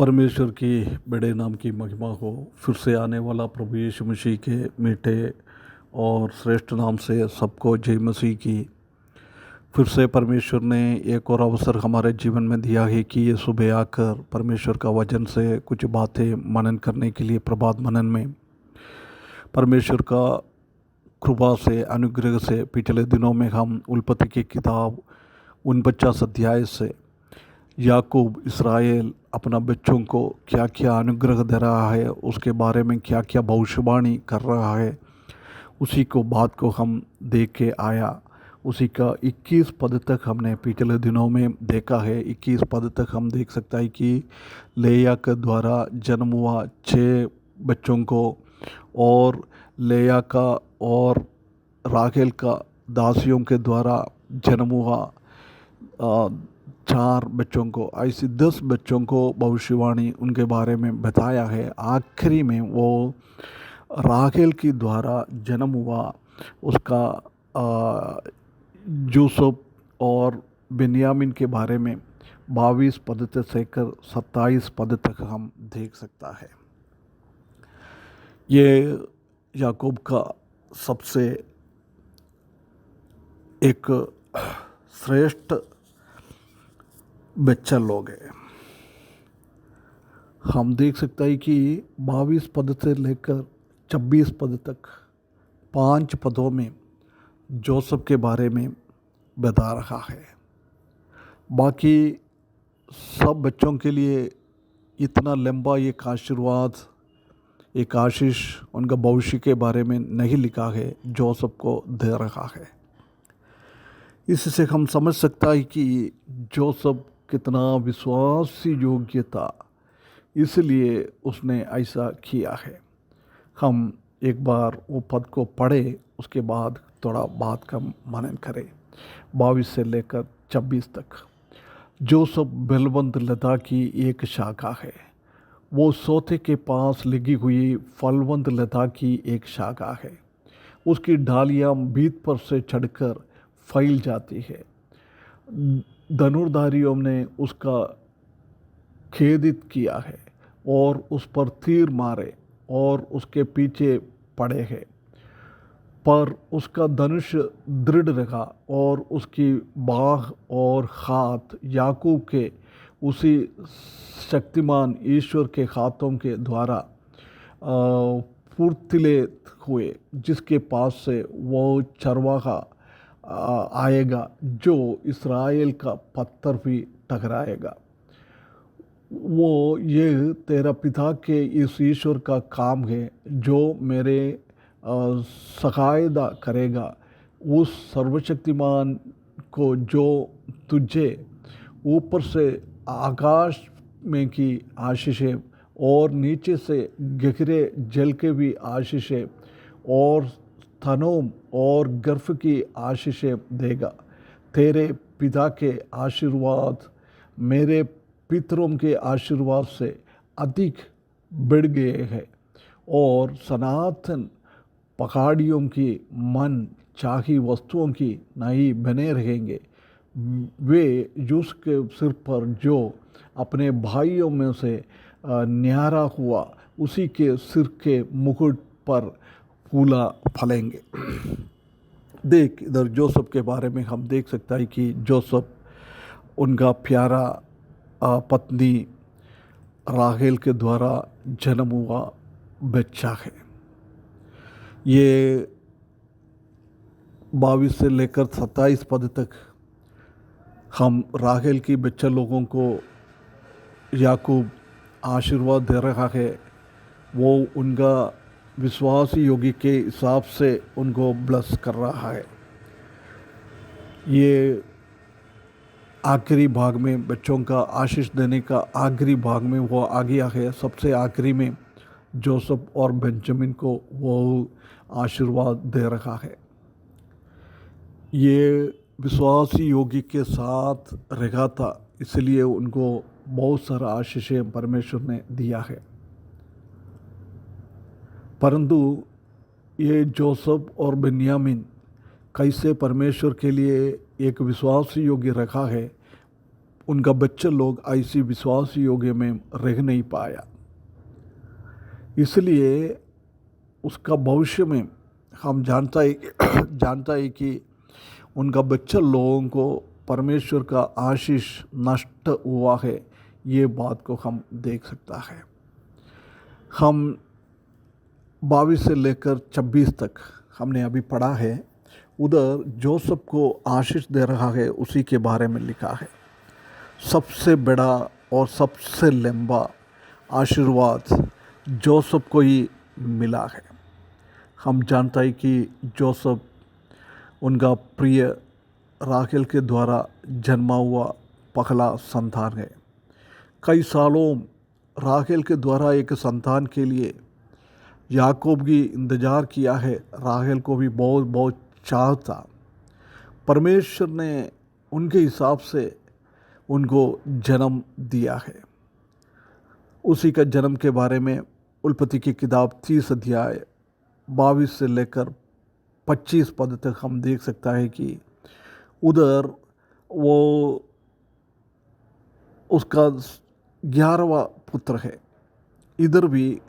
परमेश्वर की बड़े नाम की महिमा हो। फिर से आने वाला प्रभु यीशु मसीह के मीठे और श्रेष्ठ नाम से सबको जय मसीह की। फिर से परमेश्वर ने एक और अवसर हमारे जीवन में दिया है कि ये सुबह आकर परमेश्वर का वचन से कुछ बातें मनन करने के लिए प्रभात मनन में परमेश्वर का कृपा से अनुग्रह से पिछले दिनों में हम उल्पत्ति की किताब 49 अध्याय से याकूब इसराइल अपना बच्चों को क्या क्या अनुग्रह दे रहा है, उसके बारे में क्या क्या भविष्यवाणी कर रहा है, उसी को बात को हम देख के आया। उसी का 21 पद तक हमने पिछले दिनों में देखा है। 21 पद तक हम देख सकता है कि लेया के द्वारा जन्म हुआ 6 बच्चों को और लेया का और राहेल का दासियों के द्वारा जन्म हुआ 4 बच्चों को, ऐसे 10 बच्चों को भविष्यवाणी उनके बारे में बताया है। आखिरी में वो राहेल की द्वारा जन्म हुआ उसका यूसुफ और बिन्यामीन के बारे में 22 पद से लेकर 27 पद तक हम देख सकता है। ये याकूब का सबसे एक श्रेष्ठ बच्चा लोग है। हम देख सकते हैं कि 22 पद से लेकर 26 पद तक 5 पदों में जोसेफ के बारे में बता रहा है। बाकी सब बच्चों के लिए इतना लंबा एक आशीर्वाद, एक आशीष उनका भविष्य के बारे में नहीं लिखा है, जोसेफ को दे रहा है। इससे हम समझ सकता है कि जोसेफ कितना विश्वास योग्य था, इसलिए उसने ऐसा किया है। हम एक बार वो पद को पढ़े, उसके बाद थोड़ा बात का मनन करें। 22 से लेकर 26 तक। जोसेफ बेलवंत लता की एक शाखा है। वो सोते के पास लगी हुई फलवंत लता की एक शाखा है। उसकी डालियाँ भीत पर से चढ़कर फैल जाती है। धनुर्धारियों ने उसका खेदित किया है और उस पर तीर मारे और उसके पीछे पड़े हैं, पर उसका धनुष दृढ़ रहा और उसकी बाह और हाथ याकूब के उसी शक्तिमान ईश्वर के हाथों के द्वारा फुर्तीले हुए, जिसके पास से वो चरवाहा आएगा जो इस्राएल का पत्थर भी टकराएगा। वो ये तेरा पिता के इस ईश्वर का काम है जो मेरे सहायता करेगा, उस सर्वशक्तिमान को जो तुझे ऊपर से आकाश में की आशीषें और नीचे से गहरे जल के भी आशीषें और स्तनों और गर्भ की आशीषें देगा। तेरे पिता के आशीर्वाद मेरे पितरों के आशीर्वाद से अधिक बढ़ गए हैं और सनातन पहाड़ियों की मन चाही वस्तुओं की नहीं बने रहेंगे। वे यूसुफ के सिर पर जो अपने भाइयों में से न्यारा हुआ, उसी के सिर के मुकुट पर फूला फलेंगे। देख, इधर जोसेफ के बारे में हम देख सकता है कि जोसेफ उनका प्यारा पत्नी राहेल के द्वारा जन्म हुआ बच्चा है। ये 22 से लेकर 27 पद तक हम राहेल की बच्चे लोगों को याकूब आशीर्वाद दे रहा है। वो उनका विश्वास योगी के हिसाब से उनको ब्लेस कर रहा है। ये आखिरी भाग में बच्चों का आशीष देने का आखिरी भाग में वो आ गया है। सबसे आखिरी में जोसेफ और बेंजामिन को वो आशीर्वाद दे रहा है। ये विश्वासी योगी के साथ रहा था, इसलिए उनको बहुत सारा आशीषें परमेश्वर ने दिया है। परंतु ये जोसेफ और बिन्यामीन कैसे परमेश्वर के लिए एक विश्वास योग्य रखा है, उनका बच्चा लोग ऐसी विश्वास योग्य में रह नहीं पाया, इसलिए उसका भविष्य में हम जानता है कि उनका बच्चा लोगों को परमेश्वर का आशीष नष्ट हुआ है। ये बात को हम देख सकता है। हम 22 से लेकर 26 तक हमने अभी पढ़ा है, उधर जोसेफ को आशीष दे रहा है, उसी के बारे में लिखा है। सबसे बड़ा और सबसे लंबा आशीर्वाद जोसेफ को ही मिला है। हम जानता है कि जोसेफ उनका प्रिय राहेल के द्वारा जन्मा हुआ पहला संतान है। कई सालों राहेल के द्वारा एक संतान के लिए याकूब की इंतज़ार किया है। राहेल को भी बहुत बहुत चाह था। परमेश्वर ने उनके हिसाब से उनको जन्म दिया है। उसी का जन्म के बारे में उत्पत्ति की किताब 30 अध्याय 22 से लेकर 25 पद तक हम देख सकता है कि उधर वो उसका 11वां पुत्र है। इधर भी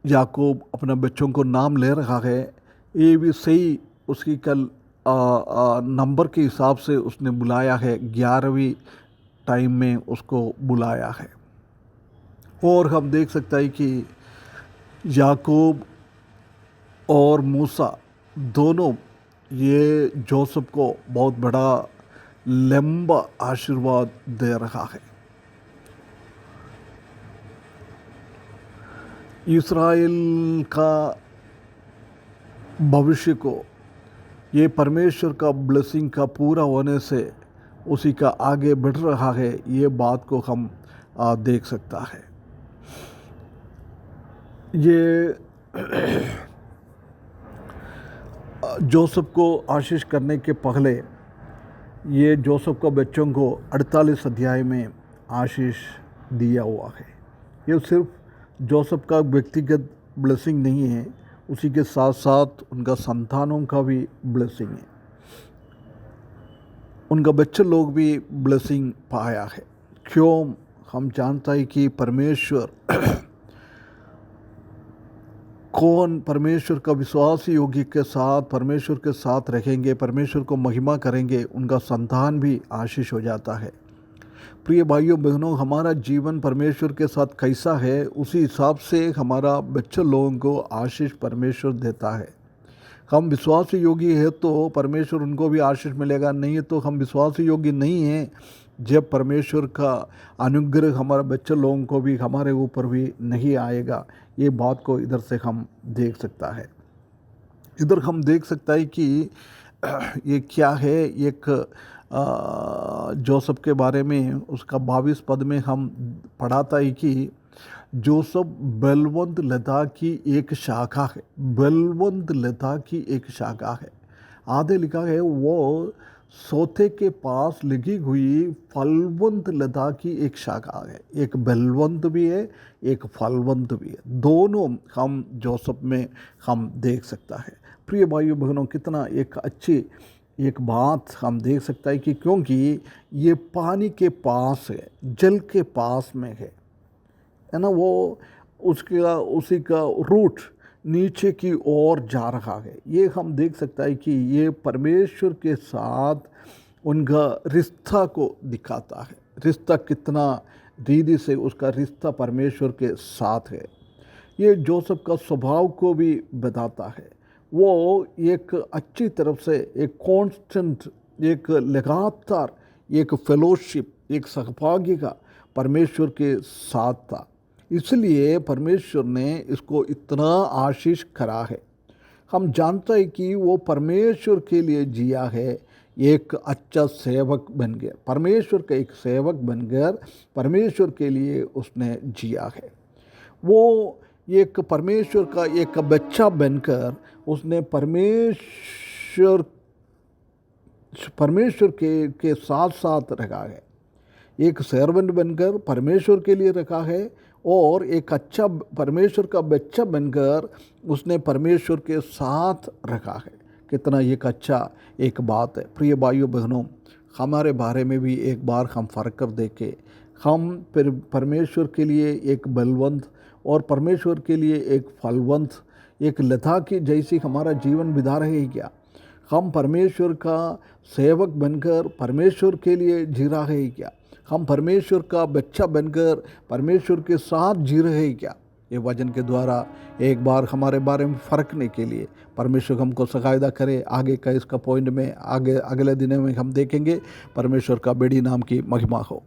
याकूब अपने बच्चों को नाम ले रहा है। ये भी सही उसकी कल नंबर के हिसाब से उसने बुलाया है, 11वीं टाइम में उसको बुलाया है। और हम देख सकते हैं कि याकूब और मूसा दोनों ये जोसेफ को बहुत बड़ा लंबा आशीर्वाद दे रहा है। इस्राएल का भविष्य को ये परमेश्वर का ब्लेसिंग का पूरा होने से उसी का आगे बढ़ रहा है। ये बात को हम देख सकता है। ये जोसेफ को आशीष करने के पहले ये जोसेफ का बच्चों को 48 अध्याय में आशीष दिया हुआ है। ये सिर्फ जोसेफ का व्यक्तिगत ब्लेसिंग नहीं है, उसी के साथ साथ उनका संतानों का भी ब्लेसिंग है। उनका बच्चे लोग भी ब्लेसिंग पाया है। क्यों? हम जानता है कि परमेश्वर कौन परमेश्वर का विश्वासी योगी के साथ परमेश्वर के साथ रहेंगे, परमेश्वर को महिमा करेंगे, उनका संतान भी आशीष हो जाता है। प्रिय भाइयों बहनों, हमारा जीवन परमेश्वर के साथ कैसा है, उसी हिसाब से हमारा बच्चे लोगों को आशीष परमेश्वर देता है। हम विश्वासी योगी है तो परमेश्वर उनको भी आशीष मिलेगा, नहीं है तो हम विश्वासी योगी नहीं हैं। जब परमेश्वर का अनुग्रह हमारे बच्चे लोगों को भी हमारे ऊपर भी नहीं आएगा। ये बात को इधर से हम देख सकता है। इधर हम देख सकता है कि ये क्या है। एक जोसेफ के बारे में उसका 22 पद में हम पढ़ाता है कि जोसेफ बलवंत लता की एक शाखा है। बलवंत लता की एक शाखा है। आधे लिखा है वो सोते के पास लगी हुई फलवंत लता की एक शाखा है। एक बलवंत भी है, एक फलवंत भी है। दोनों हम जोसेफ में हम देख सकता है। प्रिय भाइयों बहनों, कितना एक अच्छी एक बात हम देख सकता है कि क्योंकि ये पानी के पास है, जल के पास में है ना, वो उसका उसी का रूट नीचे की ओर जा रहा है। ये हम देख सकता है कि ये परमेश्वर के साथ उनका रिश्ता को दिखाता है। रिश्ता कितना रीति से उसका रिश्ता परमेश्वर के साथ है। ये जोसेफ का स्वभाव को भी बताता है। वो एक अच्छी तरफ से एक कांस्टेंट, एक लगातार एक फेलोशिप, एक सहभागी का परमेश्वर के साथ था। इसलिए परमेश्वर ने इसको इतना आशीष करा है। हम जानते हैं कि वो परमेश्वर के लिए जिया है, एक अच्छा सेवक बन गया। परमेश्वर का एक सेवक बनकर परमेश्वर के लिए उसने जिया है। वो एक परमेश्वर का एक बच्चा बनकर उसने परमेश्वर के साथ साथ रखा है। एक सर्वेंट बनकर परमेश्वर के लिए रखा है और एक अच्छा परमेश्वर का बच्चा बनकर उसने परमेश्वर के साथ रखा है। कितना एक अच्छा एक बात है। प्रिय भाइयों बहनों, हमारे बारे में भी एक बार हम फ़र्क कर देखें। हम फिर परमेश्वर के लिए एक बलवंत और परमेश्वर के लिए एक फलवंत, एक लता की जैसी हमारा जीवन बिता रहे हैं क्या? हम परमेश्वर का सेवक बनकर परमेश्वर के लिए जी रहे हैं क्या? हम परमेश्वर का बच्चा बनकर परमेश्वर के साथ जी रहे हैं क्या? ये वचन के द्वारा एक बार हमारे बारे में फ़र्कने के लिए परमेश्वर हमको सहायता करे। आगे का इसका पॉइंट में आगे अगले दिनों में हम देखेंगे। परमेश्वर का बड़ी नाम की महिमा हो।